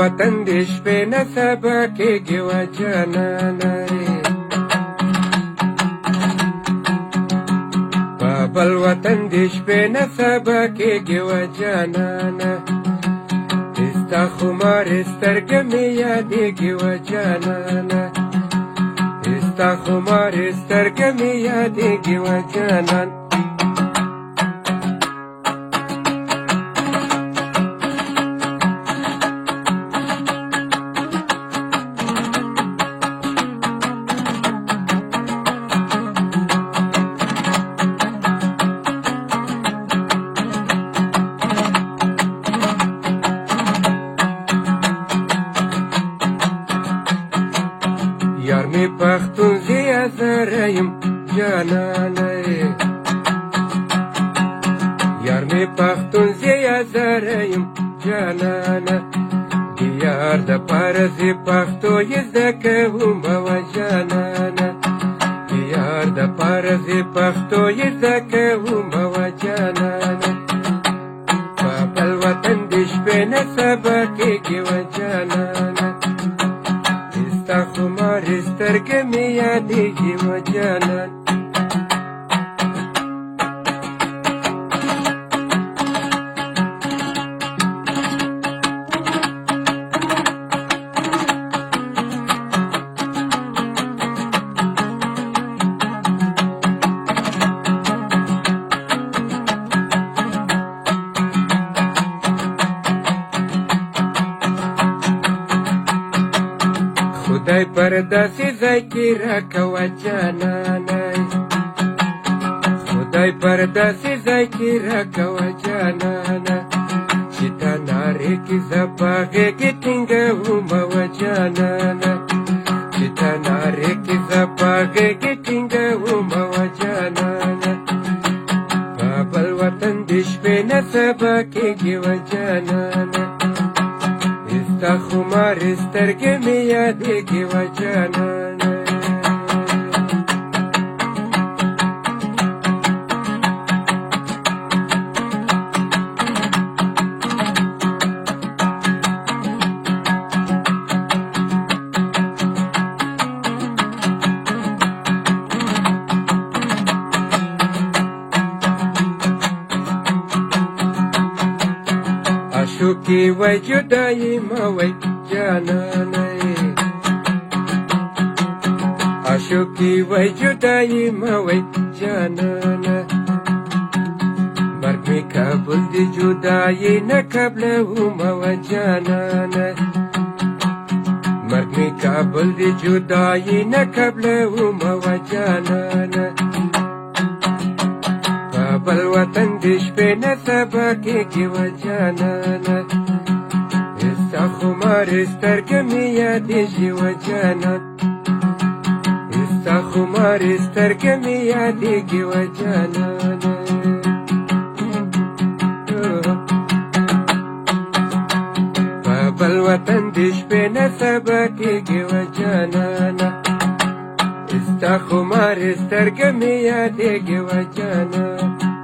وطن دې شپې نه سبا کېږي و جانانه په بل وطن دې شپې نه سبا کېږي و جانانه ستا خمار سترګې مې یادېږي و جانانه ستا خمار سترګې مې یادېږي و جانان یار می پختون زیادریم جانانه یار می پختون زیادریم جانانه دیار د پارزی پختو یزدکوم و جانانه دیار د پارزی پختو یزدکوم و جانانه بابل وطن دش به نسبه کېږي و جانانه ستا خمار سترګې مې یادېږي و جانان خدای پر داسې ځای کې راکوه جانانه خدای پر داسې ځای کې راکوه جانانه چې تا نارې کې زه په غېږې ټینګومه و جانانه چې تا نارې کې زه په غېږې ټینګومه و جانانه په بل وطن دې شپې نه سبا کېږي و جانانه ستا خمار سترګې مې یادېږي و جانانه عاشقی وای جدایی موای جانانه عاشقی وای جدایی موای جانانه مرگ می کابل دی جدایی نکبلوم و جانانه مرگ می کابل دی جدایی نکبلوم و جانانه بل وطن دې شپې نه سبا کېږي و جانانه ستا خمار سترګې مې یادېږي و جانان ستا خمار سترګې مې یادېږي و جانانه په بل وطن دې شپې نه سبا کېږي و جانانه ستا خمار سترګې مې یادېږي و جانان